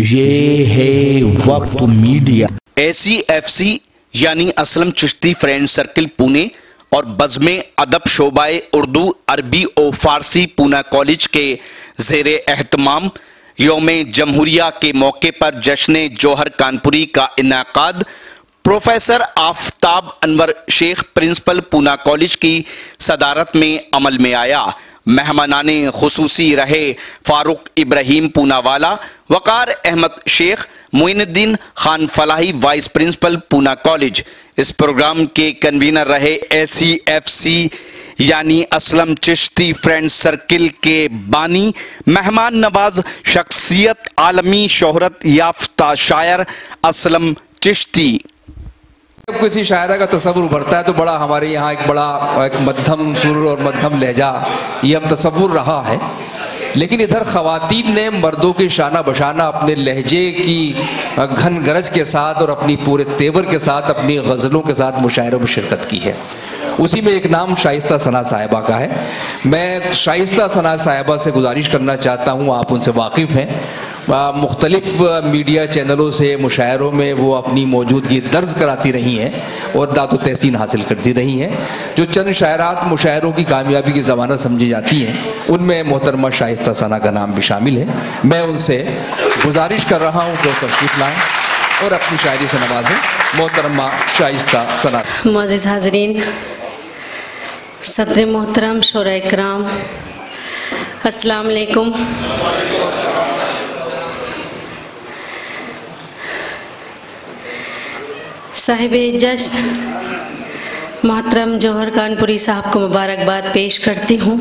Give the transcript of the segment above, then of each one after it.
ये है वक्त मीडिया। ACFC यानी असलम चिश्ती फ्रेंड सर्किल पुणे और बज़्मे अदब शोबाए उर्दू अरबी और फारसी पूना कॉलेज के ज़ेरे एहतमाम यौम जमहूरिया के मौके पर जश्न जौहर कानपुरी का इनाकाद professor Aftab Anwar Shaikh principal Poona college की सदारत में अमल में आया। मेहमानाने खुसूसी रहे Farooq Ibrahim Poonawala, Waqar Ahmed Shaikh, Moinuddin Khan Falahi vice principal Poona college. इस प्रोग्राम के कन्वीनर रहे ACFC यानी असलम चिश्ती फ्रेंड सर्किल के बानी, मेहमान नवाज शख्सियत, आलमी शोहरत याफ्ता शायर असलम चिश्ती। जब किसी शायरा का तस्वुर उभरता है तो बड़ा हमारे यहाँ एक मध्यम सुर और मध्यम लहजा ये अब तस्वुर रहा है, लेकिन इधर ख़वातीन ने मर्दों के शाना बशाना अपने लहजे की घन गरज के साथ और अपनी पूरे तेवर के साथ अपनी गज़लों के साथ मुशायरों में शिरकत की है। उसी में एक नाम शाइस्ता सना साहिबा का है। मैं शाइस्ता सना साहिबा से गुजारिश करना चाहता हूँ, आप उनसे वाकिफ़ हैं, मुख्तलिफ मीडिया चैनलों से मुशायरों में वो अपनी मौजूदगी दर्ज कराती रही हैं और दातो तहसीन हासिल करती रही हैं। जो चंद शायरात मुशायरों की कामयाबी की ज़मानत समझी जाती हैं उनमें मोहतरमा शाइस्ता सना का नाम भी शामिल है। मैं उनसे गुजारिश कर रहा हूँ कि वो तशरीफ़ लाएँ और अपनी शायरी से नवाजें। मोहतरमा शाइस्ता सना। मुअज़्ज़िज़ हाज़रीन, सदर मोहतरम शोरा इकराम, अस्सलाम वालेकुम। साहिब जश्न मोहतरम जौहर कानपुरी साहब को मुबारकबाद पेश करती हूँ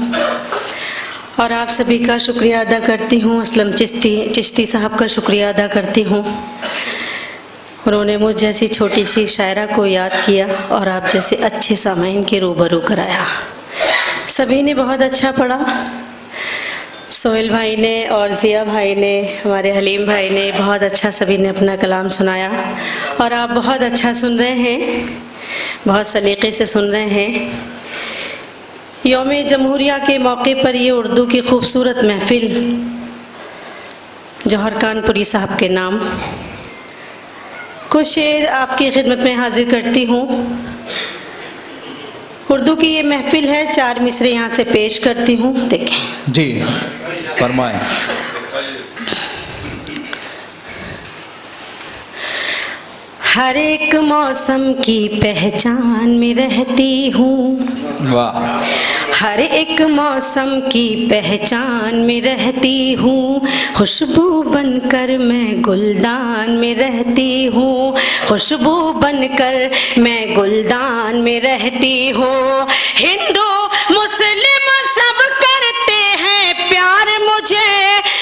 और आप सभी का शुक्रिया अदा करती हूँ। असलम चिश्ती साहब का शुक्रिया अदा करती हूँ। उन्होंने मुझ जैसी छोटी सी शायरा को याद किया और आप जैसे अच्छे सामाइन के रूबरू कराया। सभी ने बहुत अच्छा पढ़ा। सोहेल भाई ने और ज़िया भाई ने, हमारे हलीम भाई ने बहुत अच्छा सभी ने अपना कलाम सुनाया और आप बहुत अच्छा सुन रहे हैं, बहुत सलीक़े से सुन रहे हैं। यौम जमहूरिया के मौके पर ये उर्दू की खूबसूरत महफ़िल जौहर कानपुरी साहब के नाम कुछ शेर आपकी खिदमत में हाजिर करती हूँ। उर्दू की ये महफ़िल है, 4 मिसरे यहाँ से पेश करती हूँ, देखें जी, फरमाएं। हर एक मौसम की पहचान में रहती हूँ, वाह। हर एक मौसम की पहचान में रहती हूँ, खुशबू बनकर मैं गुलदान में रहती हूँ, खुशबू बनकर मैं गुलदान में रहती हूँ। हिंदू मुस्लिम सब करते हैं प्यार मुझे,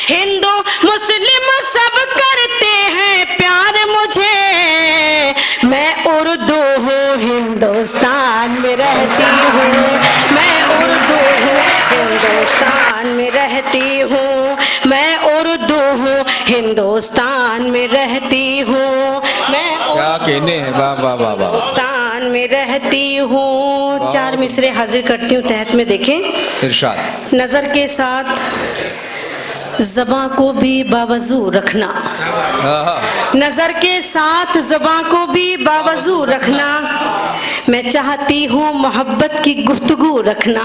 हिंदू मुस्लिम सब करते हैं प्यार मुझे। मैं उर्दू हूँ हिंदुस्तान में रहती हूँ, मैं उर्दू हूँ हिंदुस्तान में रहती हूँ, मैं उर्दू हूँ हिंदुस्तान में रहती हूँ, मैं क्या कहने हैं, वाह वाह वाह वाह। हिंदुस्तान में रहती हूँ। 4 मिसरे हाजिर करती हूँ, तहत में देखें। इरशाद। नज़र के साथ ज़बां को भी बावजू रखना, नज़र के साथ ज़बां को भी बावजू रखना, मैं चाहती हूँ मोहब्बत की गुफ्तगू रखना।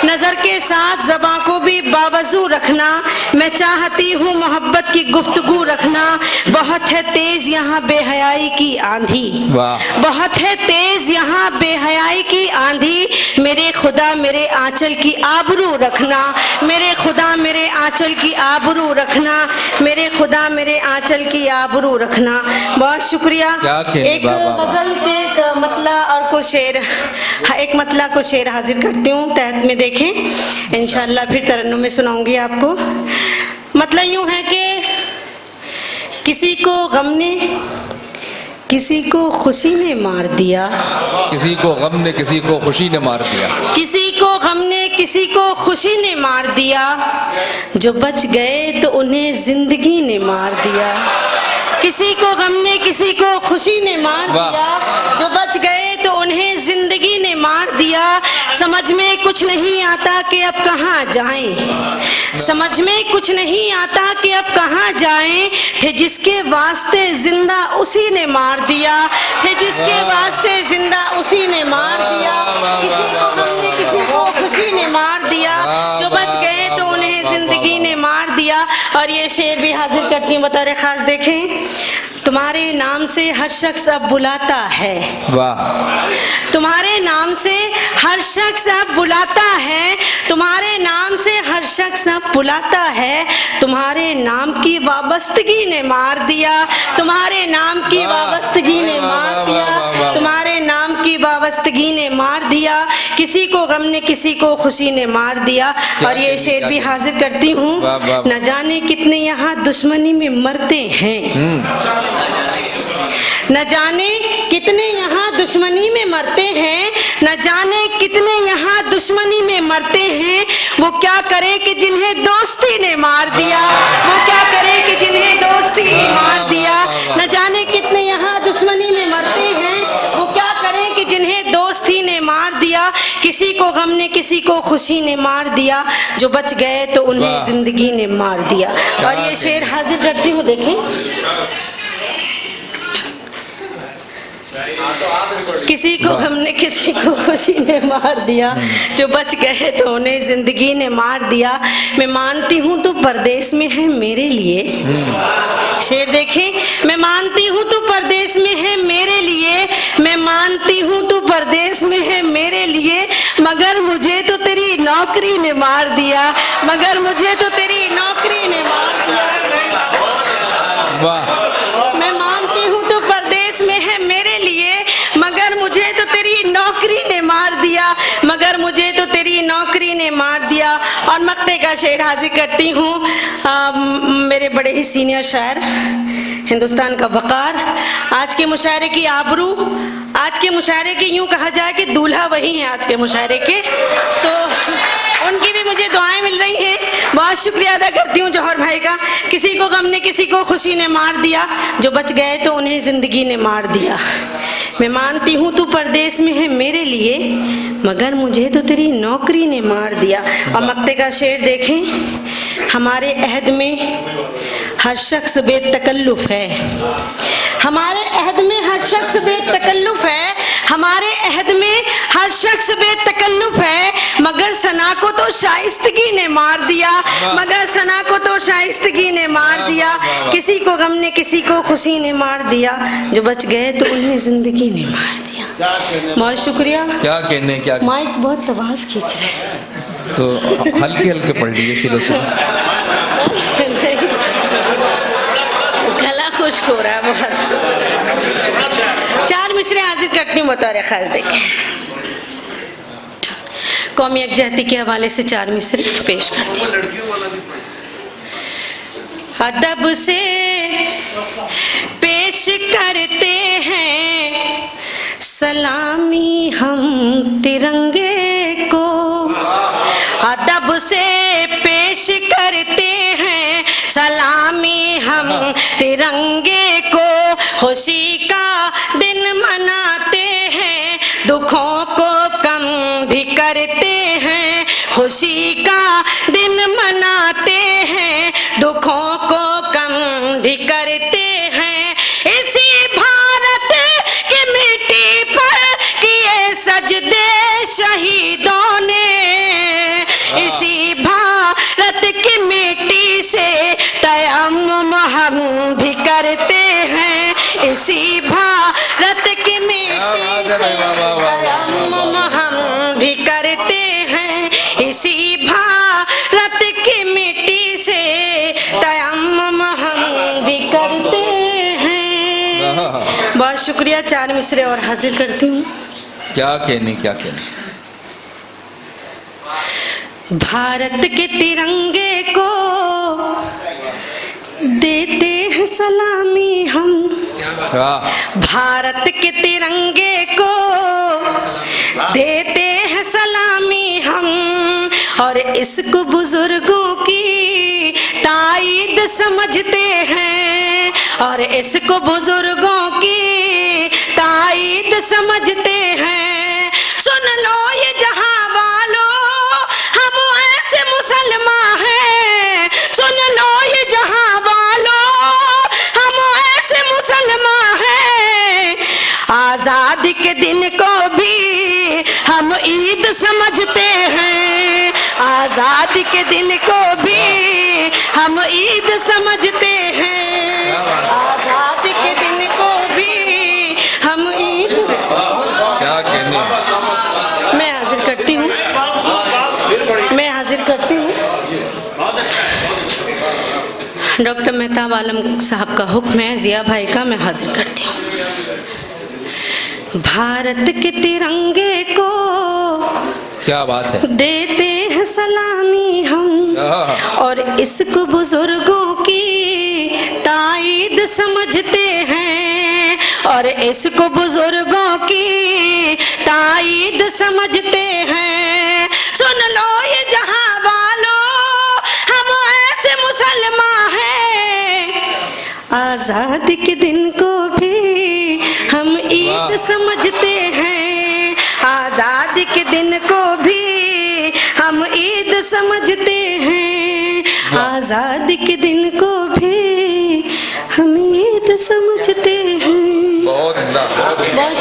नज़र के साथ ज़बां को भी बावजू रखना, मैं चाहती हूँ मोहब्बत की गुफ्तगू रखना। बहुत है तेज़ यहाँ बेहयाई की आंधी, बहुत है तेज़ यहाँ बेहयाई की आंधी, मेरे खुदा मेरे आंचल की आबरू रखना, मेरे खुदा मेरे आंचल की आबरू रखना, मेरे खुदा मेरे आंचल की आबरू रखना। बहुत शुक्रिया। एक गज़ल के मतला और को शेर, एक मतला को शेर हाजिर करती हूँ, तहत में देखें। इंशाअल्लाह फिर तरन्नुम में सुनाऊंगी आपको। मतला यूँ है कि किसी को गम ने किसी को खुशी ने मार दिया, किसी को गम ने किसी को खुशी ने मार दिया, किसी को गम ने किसी को खुशी ने मार दिया, जो बच गए तो उन्हें जिंदगी ने मार दिया। किसी को गम ने किसी को खुशी ने मार दिया, जो बच गए तो उन्हें जिंदगी ने मार दिया। समझ में कुछ नहीं आता कि अब कहाँ जाएं, समझ में कुछ नहीं आता कि अब कहाँ जाएं। थे जिसके वास्ते जिंदा उसी ने मार दिया, थे जिसके वास्ते जिंदा उसी ने मार दिया। किसी को हमने किसी को खुशी ने मार दिया, जो बच गए तो उन्हें जिंदगी ने मार दिया। और ये शेर भी हाजिर करती हूँ बतौर खास। देखें, तुम्हारे नाम से हर शख्स अब बुलाता है, वाह। तुम्हारे नाम से हर शख्स अब बुलाता है, तुम्हारे नाम से हर शख्स अब बुलाता है। तुम्हारे नाम की वाबस्तगी ने मार दिया, तुम्हारे नाम की वाबस्तगी ने मार दिया, तुम्हारे नाम की वाबस्तगी ने मार दिया। किसी को गम ने किसी को खुशी ने मार दिया। और ये शेर भी हाजिर करती हूँ। न जाने कितने यहाँ दुश्मनी में मरते हैं, न जाने कितने यहाँ दुश्मनी में मरते हैं, न जाने कितने यहाँ दुश्मनी में मरते हैं। वो क्या करे कि जिन्हें दोस्ती ने मार दिया, वो क्या करे कि जिन्हें दोस्ती ने मार दिया। न जाने कितने यहाँ दुश्मनी में मरते हैं, वो क्या करे कि जिन्हें दोस्ती ने मार दिया। किसी को गम ने किसी को खुशी ने मार दिया, जो बच गए तो उन्हें जिंदगी ने मार दिया। और ये शेर हाजिर करती हूँ। देखें, किसी को हमने किसी को खुशी ने मार दिया, जो बच गए तो उन्हें जिंदगी ने मार दिया। मैं मानती हूँ तो परदेश में है मेरे लिए, शेर देखें, मैं मानती हूँ तो परदेश में है मेरे लिए, मैं मानती हूँ तो परदेश में है मेरे लिए। मगर मुझे तो तेरी नौकरी ने मार दिया, मगर मुझे तो तेरी नौकरी ने मार दिया। वाह। मैं मानती हूँ तो परदेश में है मेरे लिए, मगर मुझे तो तेरी नौकरी ने मार दिया, मगर मुझे तो तेरी नौकरी ने मार दिया। और मक्ते का शेर हाजिर करती हूँ। मेरे बड़े ही सीनियर शायर, हिंदुस्तान का वकार, आज के मुशायरे की आबरू, आज के मुशायरे के यूं कहा जाए कि दूल्हा वही है आज के मुशायरे के, तो उनकी भी मुझे दुआएं मिल रही हैं। बहुत शुक्रिया अदा करती हूँ जौहर भाई का। किसी को गम ने किसी को खुशी ने मार दिया, जो बच गए तो उन्हें जिंदगी ने मार दिया। मैं मानती हूँ तू परदेश में है मेरे लिए, मगर मुझे तो तेरी नौकरी ने मार दिया। और मक्ते का शेर देखें, हमारे अहद में हर शख्स बेतकल्लुफ है, हमारे अहद में हर शख्स बेतकल्लुफ है, हमारे अहद में हर शख्स बेतकल्लुफ है। मगर सना को तो शाइस्तगी ने मार दिया, मगर सना को तो शाइस्तगी ने मार दिया। किसी को गम ने किसी को खुशी ने मार दिया, जो बच गए तो उन्हें जिंदगी ने मार दिया। बहुत शुक्रिया। क्या कहने, क्या माइक बहुत आवाज खींच रहे, तो हल्के हल्के पढ़ लीजिए, सीधा सीधा। गला खुश्क हो रहा है बहुत। चार मिसरे हाजिर करती हूँ बतौर खास। देखें, कौमी यकजहती के हवाले से चार मिसरे पेश करती हूँ। अदब से पेश करते हैं सलामी हम तिरंगे को, अदब से पेश करते हैं सलामी हम तिरंगे को। खुशी का दिन मनाते हैं, दुखों को कम भी करते हैं, खुशी का दिन मनाते हैं, दुखों को कम भी करते हैं। इसी भारत की मिट्टी पर किए सजदे शहीदों ने, इसी भारत की मिट्टी से तयम्मुम हम भी करते हैं, इसी भारत की मिट्टी से तयम्मुम हम भी करते हैं, इसी भारत की मिट्टी से तयम्मुम हम भी करते हैं। बहुत शुक्रिया। चार मिसरे और हाजिर करती हूँ। क्या कहने, क्या कहने। भारत के तिरंगे को देते हैं सलामी हम, भारत के तिरंगे को देते हैं सलामी हम। और इसको बुजुर्गों की ताईद समझते हैं, और इसको बुजुर्गों की ताईद समझते हैं। सुन लो ये जहां दिन को भी हम ईद समझते हैं, आजादी के दिन को भी हम ईद समझते हैं, आजादी के दिन को भी हम ईद। क्या कहने, मैं हाजिर करती हूँ, मैं हाजिर करती हूँ। डॉक्टर मेहताब आलम साहब का हुक्म है, जिया भाई का मैं हाजिर करती हूँ। भारत के तिरंगे को क्या बात है, देते हैं सलामी हम, और इसको बुजुर्गों की ताईद समझते हैं, और इसको बुजुर्गों की ताईद समझते हैं। सुन लो ये जहां वालों, हम ऐसे मुसलमान हैं, आजादी के दिन को भी हम ईद समझते हैं, आजादी के दिन को भी हम ईद समझते हैं, आजादी के दिन को भी हम ईद समझते हैं। बहुत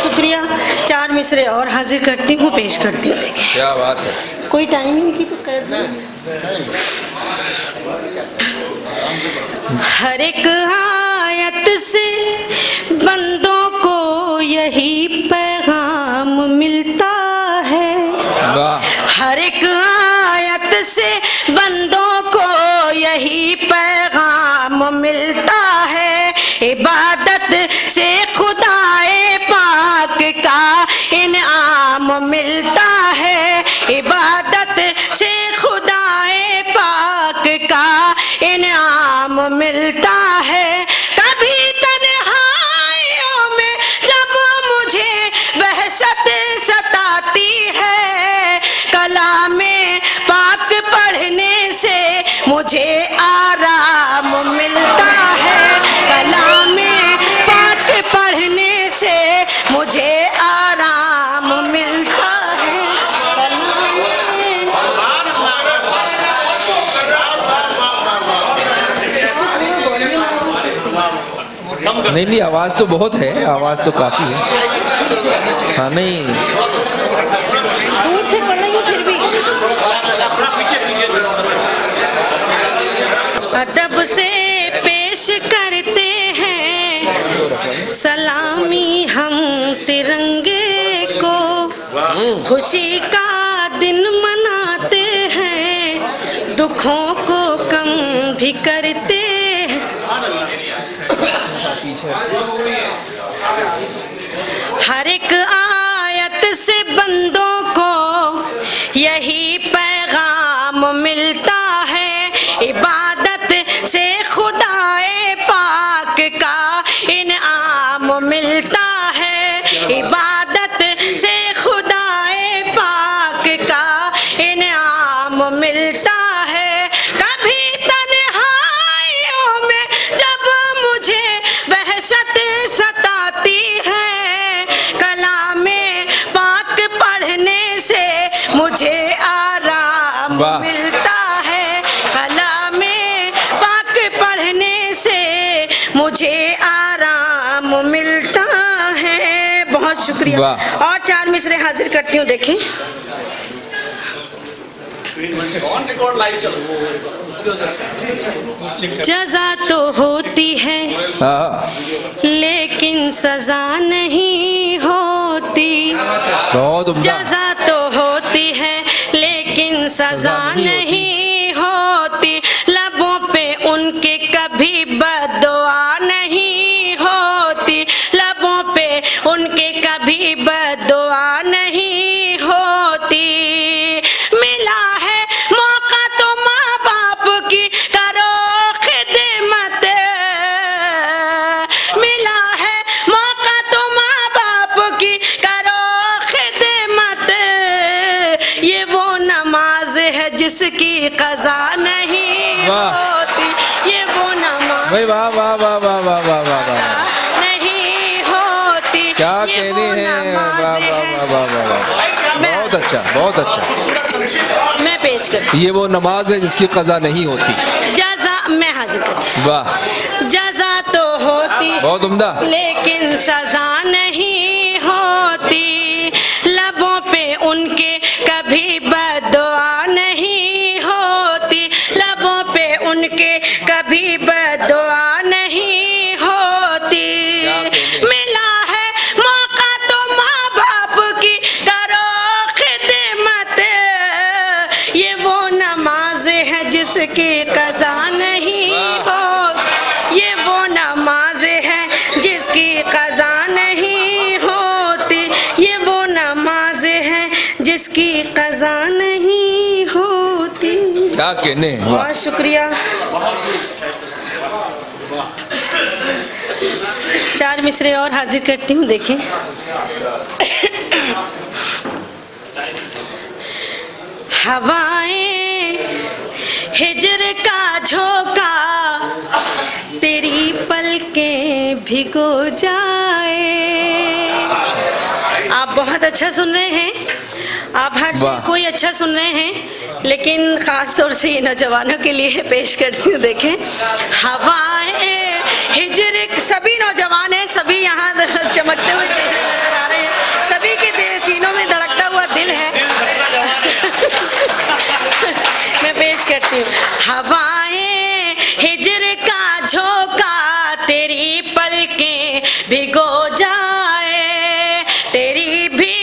शुक्रिया। 4 मिसरे और हाजिर करती हूँ, पेश करती हूँ। देखें क्या बात है, कोई टाइमिंग की तो कर दो। हर एक आयत से बंदों को यही पैगाम मिलता है, हर एक आयत से बंदों को यही पैगाम मिलता है, इबादत से खुदाए पाक का इनाम मिलता है, इबादत से खुदाए पाक का इनाम मिलता है। कभी तन्हाइयों में जब मुझे वहशत सताती है, कलामे पाक पढ़ने से मुझे आराम मिलता है, कलामे पाक पढ़ने से मुझे आराम मिलता है। नहीं नहीं, आवाज तो बहुत है, आवाज तो काफी है। हाँ नहीं, दूर से पढ़ रही हूँ फिर भी। अदब से पेश करते हैं सलामी हम तिरंगे को, खुशी का दिन मनाते हैं, दुखों को कम भी करते हैं। हर एक आयत से बंदों को यही पैगाम मिलता है, इबादत से खुदाए पाक का इनाम मिलता है, इबादत से खुदाए पाक का इनाम मिलता है। कभी तन्हाइयों में जब मुझे वहशत सताती है, कलामे पाक पढ़ने से मुझे आराम मिलता है, कलामे पाक पढ़ने से मुझे आराम मिलता है। बहुत शुक्रिया। और 4 मिसरे हाजिर करती हूँ। देखें जज़ा तो होती है लेकिन सजा नहीं होती, जज़ा तो होती है लेकिन सजा नहीं होती, लबों पे उनके कभी बददुआ नहीं होती, लबों पे उनके कभी बददुआ नहीं होती। मिला है मौका तो माँ बाप की करो खिदमत, मिला है मौका तो माँ बाप की करो खिदमत, ये वो नमाज है जिसकी कज़ा नहीं होती, ये वो नमाज वाह वाह वाह वाह वाह वाह वाह नहीं होती। क्या कहने हैं, वाह वाह वाह वाह वाह, बहुत अच्छा बहुत अच्छा। मैं पेश करती, ये वो नमाज है जिसकी कज़ा नहीं होती। जज़ा मैं हाजिर करती, वाह, जज़ा तो होती बहुत उम्दा, लेकिन सजा नहीं हो होती, लबों पे उनके कभी बद्दुआ नहीं होती, लबों पे उनके कभी बद्दुआ नहीं होती। मिला है मौका तो माँ बाप की करो खिदमत, ये वो नमाज है जिसकी कज़ा नहीं हो, ये वो नमाज है जिसकी कज़ा नहीं होती, ये वो नमाज है जिसकी कज़ा नहीं होती। क्या कहने। बहुत शुक्रिया। 4 मिसरे और हाजिर करती हूँ, देखें। हवाएं हिजर का झोंका तेरी पलकें भिगो जाए। आप बहुत अच्छा सुन रहे हैं, आप हर शेर कोई अच्छा सुन रहे हैं, लेकिन ख़ास तौर से ये नौजवानों के लिए पेश करती हूँ। देखें, हवाएं हिजर, सभी नौजवान हैं, सभी यहाँ चमकते हुए चेहरे नजर आ रहे हैं, सभी के सीनों में धड़कता हुआ दिल है। मैं पेश करती हूँ। हवाएं हिजर का झोंका तेरी पलकें भिगो जाए, तेरी भी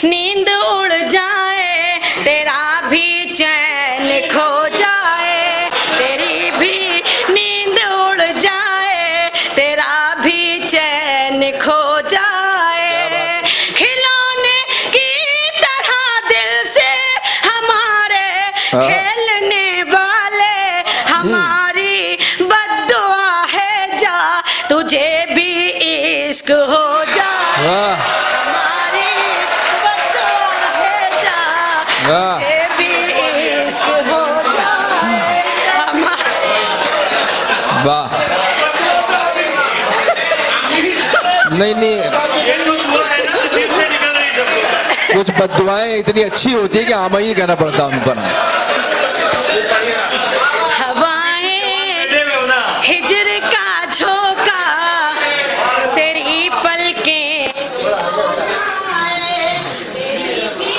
नींद उड़ जाए, तेरा भी चैन खो जाए, तेरी भी नींद उड़ जाए, तेरा भी चैन खो जाए। खिलौने की तरह दिल से हमारे खेलने वाले, हमारी बद्दुआ है जा तुझे भी इश्क हो जाए, हमारी बद्दुआ है जा तुझे भी इश्क हो जाए। वाह। नहीं, कुछ बद्दुआएं इतनी अच्छी होती है कि आमा ही नहीं कहना पड़ता उन पर। हवाएं हिजर का झोंका तेरी पलकें, तेरी भी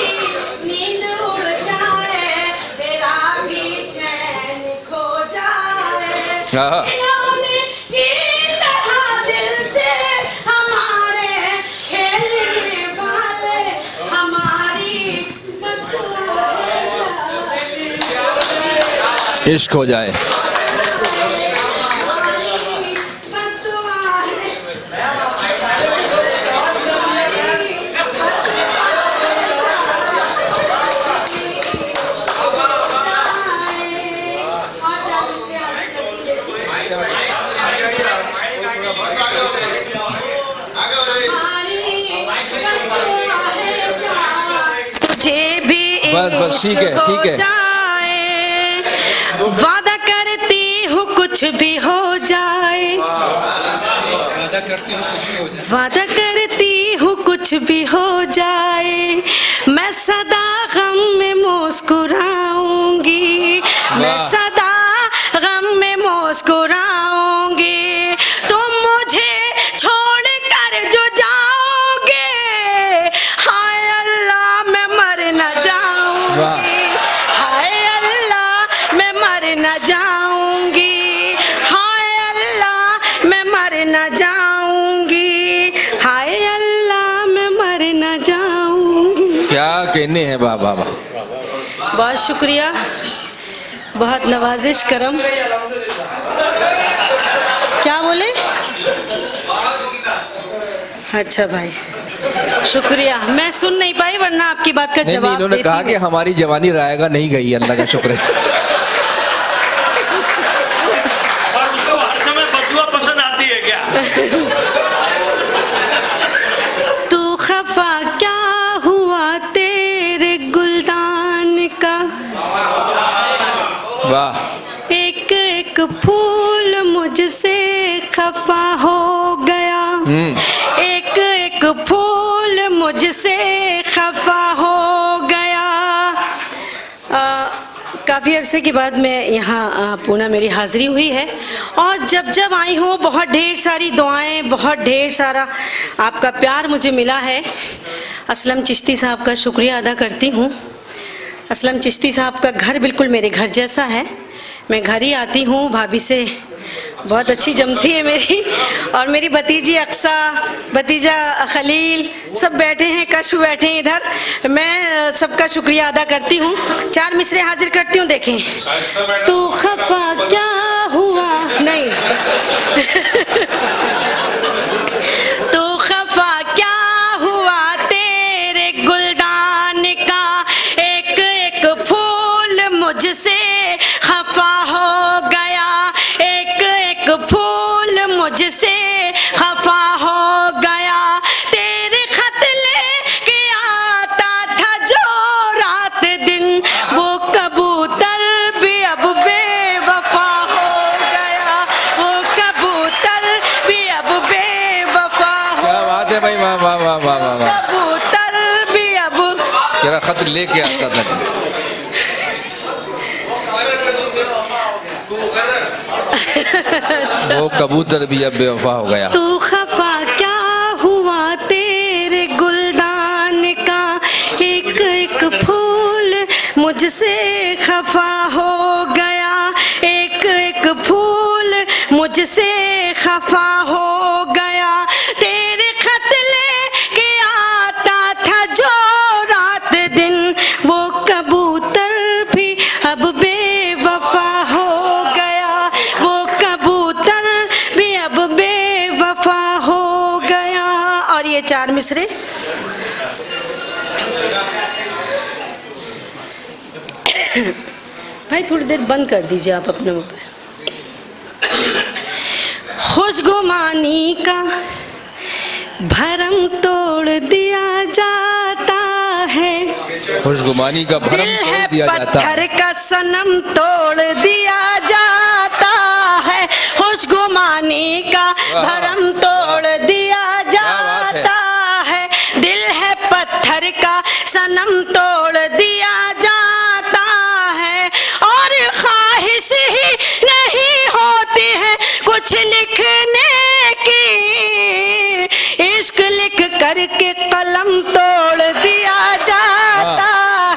नींद उड़ जाए, तेरा भी चैन खो जाए। खिलौने की तरह दिल से हमारे खेलने वाले, हमारी बद्दुआ है इश्क हो जाए। तुझे भी बस ठीक है, ठीक है। वादा करती हूँ कुछ भी हो जाए, वादा करती हूँ कुछ भी हो जाए, मैं सदा गम में मुस्कुराऊंगी, मैं सदा गम में मुस्कुराऊंगी, तुम मुझे छोड़ कर जो जाओगे, हाय अल्लाह मैं मर न जाऊंगी, हाय अल्लाह मैं मर न जाऊंगी, हाय अल्लाह मैं मर न जाऊंगी, हाय अल्लाह मैं मर न जाऊंगी। क्या कहने हैं बाबा। बहुत शुक्रिया, बहुत नवाजिश करम। क्या बोले? अच्छा भाई, शुक्रिया। मैं सुन नहीं पाई, वरना आपकी बात का जवाब इन्होंने कहा कि हमारी जवानी रायगा नहीं गई, अल्लाह का शुक्र है। और उसको हर समय बदुआ पसंद आती है क्या? तू खफा क्या हुआ तेरे गुलदान का, वाह। एक एक फूल मुझसे खफा हो गया, एक एक फूल मुझसे खफा हो गया। काफी अरसे के बाद मैं यहाँ पूना मेरी हाज़िरी हुई है, और जब जब आई हूँ बहुत ढेर सारी दुआएं, बहुत ढेर सारा आपका प्यार मुझे मिला है। असलम चिश्ती साहब का शुक्रिया अदा करती हूँ। असलम चिश्ती साहब का घर बिल्कुल मेरे घर जैसा है। मैं घर ही आती हूँ, भाभी से बहुत अच्छी जमती है मेरी, और मेरी भतीजी अक्सा, भतीजा खलील सब बैठे हैं, कश्फ बैठे हैं इधर। मैं सबका शुक्रिया अदा करती हूँ। 4 मिसरे हाजिर करती हूँ, देखें। तू खफा क्या हुआ, नहीं तू खफा क्या हुआ, तेरे गुलदान का एक एक फूल मुझसे खफा हो गया, एक एक फूल मुझसे खफा हो गया। तेरे खत लेके आता था जो रात दिन, वो कबूतर भी अब बेवफा हो गया, वो कबूतर भी अब बेवफा हो। क्या बात है भाई, वाह वाह वाह वाह वाह वाह। कबूतर भी अब तेरा खत लेके आता था। वो कबूतर भी अब बेवफा हो गया। तू खफा क्या हुआ, तेरे गुलदान का एक एक फूल मुझसे खफा हो गया, एक एक फूल मुझसे खफा हो गया। तेरे खत लेके आता था जो रात दिन, वो कबूतर भी अब बेवफा हो गया, वो कबूतर भी अब बेवफा हो गया। और ये 4 मिसरे भाई थोड़ी देर बंद कर दीजिए आप अपने मोबाइल। खुशगुमानी का भरम तोड़ दिया जाता है, खुशगुमानी का भरम तोड़ दिया जाता है, पत्थर का सनम तोड़ दिया जाता है। खुशगुमानी का भरम तोड़ दिया जाता है, दिल है पत्थर का सनम तोड़ दिया जाता है। और ख्वाहिश ही नहीं होती है कुछ लिखने की, इश्क लिख करके कलम तोड़ दिया जाता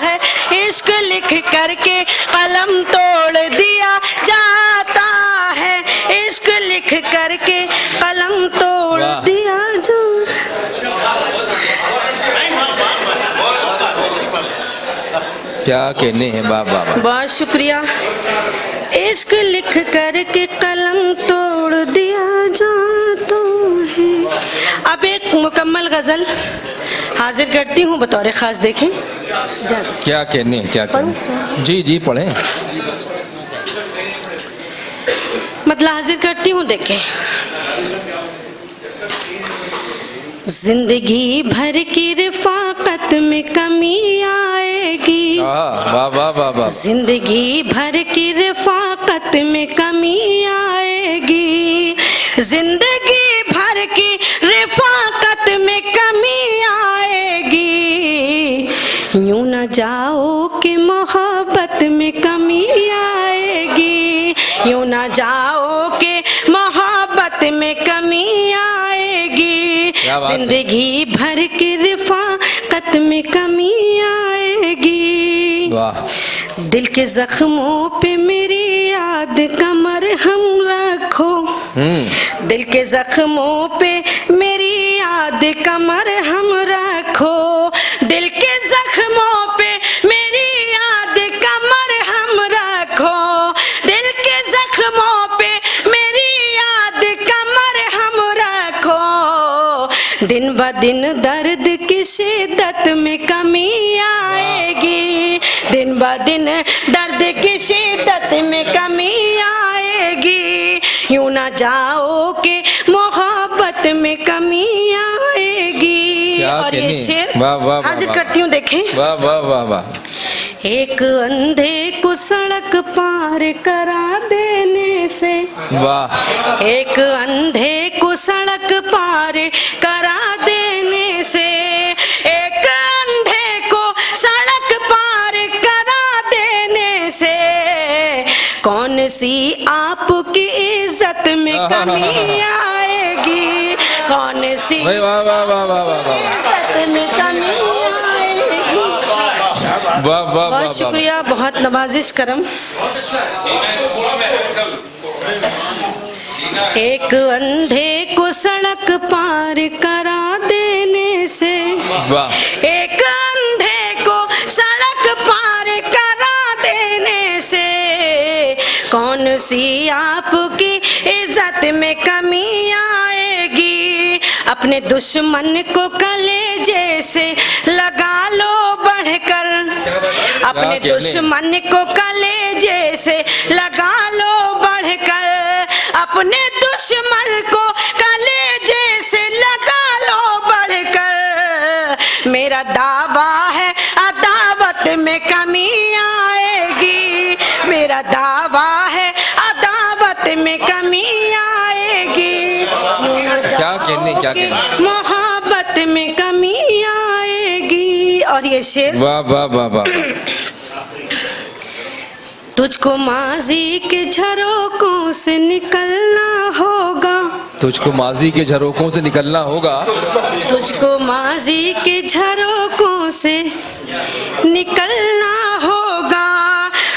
है, इश्क लिख करके कलम तोड़ दिया जाता है, इश्क लिख करके कलम तोड़ दिया जा। क्या कहने हैं बाबा। बहुत शुक्रिया। इश्क लिख करके कलम तोड़ दिया जाता है। अब एक मुकम्मल गजल हाजिर करती हूँ बतौर खास, देखें। क्या कहने हैं, क्या कहने। जी जी पढ़ें। मतलब हाजिर करती हूँ, देखें। जिंदगी भर की रिफाकत में कमी आएगी, वाह वाह वाह वाह। जिंदगी भर की रिफाकत में कमी आएगी, जिंदगी भर की रिफाकत में कमी आएगी। यूं न जाओ कि मोहब्बत में कमी आएगी, यूं न जाओ कि मोहब्बत में कमी आएगी। जिंदगी भर की रिफाकत में कमी आएगी। दिल के जख्मों पे मेरी याद का मरहम रखो, दिल के जख्मों पे मेरी याद का मरहम रखो, दिल के जख्मों पे मेरी याद का मरहम रखो, दिल के जख्मों पे मेरी याद का मरहम रखो। दिन ब दिन दर्द की शिद्दत में कमी आएगी, दिन ब दिन दर्द की शिद्दत में कमी आएगी। यूं ना जाओ कि मोहब्बत में कमी आएगी। और ये शेर हाजिर करती हूँ, देखें। वाह वाह वाह वाह। एक अंधे को सड़क पार करा देने से, वाह। एक अंधे को सड़क पार करा देने से, एक अंधे को सड़क पार करा देने से सी आपकी इज्जत में कमी आएगी, कौन सी इज्जत में कमी आएगी। बहुत शुक्रिया, बहुत नवाजिश करम। एक अंधे को सड़क पार करा देने से, एक अंधे को सड़क पार करा देने से, कौन सी आपकी इज्जत में कमी आएगी। अपने दुश्मन को कलेजे से लगा लो बढ़कर, अपने दुश्मन को कलेजे से लगा लो बढ़कर, अपने दुश्मन को कलेजे से लगा लो बढ़कर। मेरा दावा है अदावत में कमी आएगी, मेरा दावा है अदावत में कमी आएगी। क्या कहने मोहब्बत में कमी आएगी। और ये शेर, वाह वाह वाह वाह। तुझको माजी के झरोकों से निकलना होगा, तुझको माजी के झरोकों से निकलना होगा, तुझको माजी के झरोकों से निकलना होगा,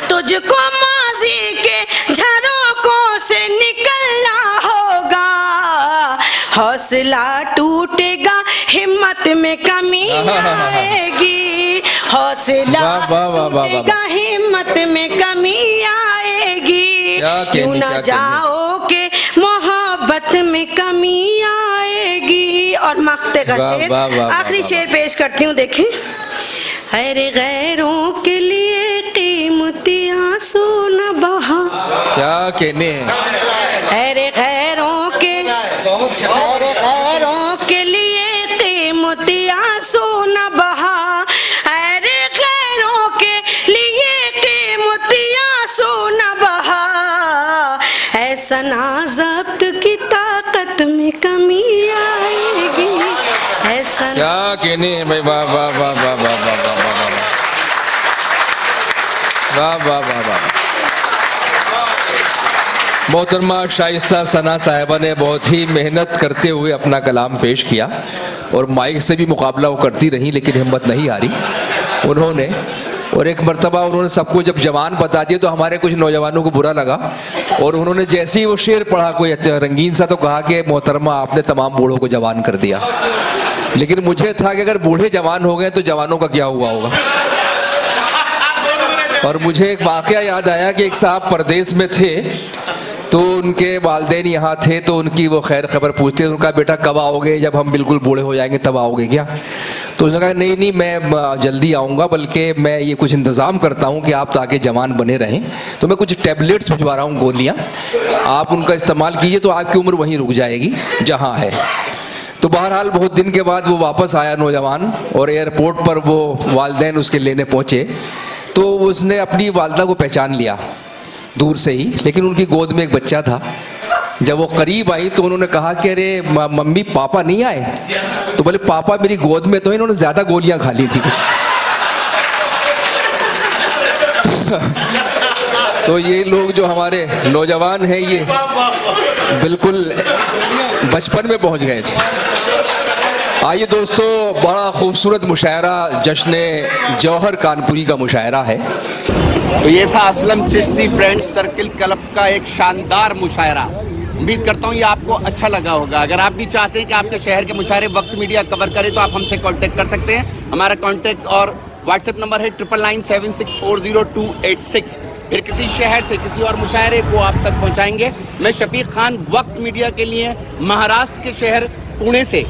तुझको माजी के झरोकों से निकलना होगा। हौसला टूटेगा, हिम्मत में कमी आएगी, हौसला टूटेगा, हिम्मत में कमी आएगी। क्यों ना जाओ के मोहब्बत में कमी आएगी। और मक्ते का शेर, आखिरी शेर पेश करती हूँ, देखें। अरे गैरों के लिए कीमती आंसू न बहा, क्या कहने हैं। अरे गैरों के, अरे गैरों के लिए कीमती आंसू न बहा, अरे गैरों के लिए कीमती आंसू न बहा। ऐसा ना ज़ब्त की ताकत में कमी आएगी, ऐसा क्या कहने हैं भाई। वाह वाह वाह वाह वाह वाह वाह वाह वाह वाह। मोहतरमा शाइस्ता सना साहिबा ने बहुत ही मेहनत करते हुए अपना कलाम पेश किया और माइक से भी मुकाबला वो करती रही, लेकिन हिम्मत नहीं हारी उन्होंने। और एक मर्तबा उन्होंने सबको जब जवान बता दिया तो हमारे कुछ नौजवानों को बुरा लगा, और उन्होंने जैसे ही वो शेर पढ़ा कोई रंगीन सा, तो कहा कि मोहतरमा आपने तमाम बूढ़ों को जवान कर दिया। लेकिन मुझे था कि अगर बूढ़े जवान हो गए तो जवानों का क्या हुआ होगा। और मुझे एक वाकया याद आया कि एक साहब परदेश में थे, तो उनके वालिदैन यहाँ थे, तो उनकी वो खैर खबर पूछते, उनका बेटा कब आओगे, जब हम बिल्कुल बूढ़े हो जाएंगे तब आओगे क्या। तो उसने कहा नहीं नहीं, मैं जल्दी आऊँगा, बल्कि मैं ये कुछ इंतज़ाम करता हूँ कि आप ताकि जवान बने रहें, तो मैं कुछ टैबलेट्स भिजवा रहा हूँ, गोलियाँ, आप उनका इस्तेमाल कीजिए तो आपकी उम्र वहीं रुक जाएगी जहाँ है। तो बहरहाल बहुत दिन के बाद वो वापस आया नौजवान, और एयरपोर्ट पर वो वालिदैन उसके लेने पहुँचे, तो उसने अपनी वालदा को पहचान लिया दूर से ही, लेकिन उनकी गोद में एक बच्चा था। जब वो करीब आई तो उन्होंने कहा कि अरे मम्मी पापा नहीं आए। तो बोले पापा मेरी गोद में तो इन्होंने ज़्यादा गोलियां खा ली थी कुछ। तो ये लोग जो हमारे नौजवान हैं, ये बिल्कुल बचपन में पहुंच गए थे। आइए दोस्तों, बड़ा खूबसूरत मुशायरा जश्न जौहर कानपुरी का मुशायरा है। तो ये था Aslam Chishti friends circle club का एक शानदार मुशायरा। उम्मीद करता हूँ ये आपको अच्छा लगा होगा। अगर आप भी चाहते हैं कि आपके शहर के मुशायरे वक्त मीडिया कवर करे तो आप हमसे कांटेक्ट कर सकते हैं। हमारा कांटेक्ट और व्हाट्सएप नंबर है 9997640286। फिर किसी शहर से किसी और मुशायरे को आप तक पहुँचाएंगे। मैं शफीक खान वक्त मीडिया के लिए महाराष्ट्र के शहर पुणे से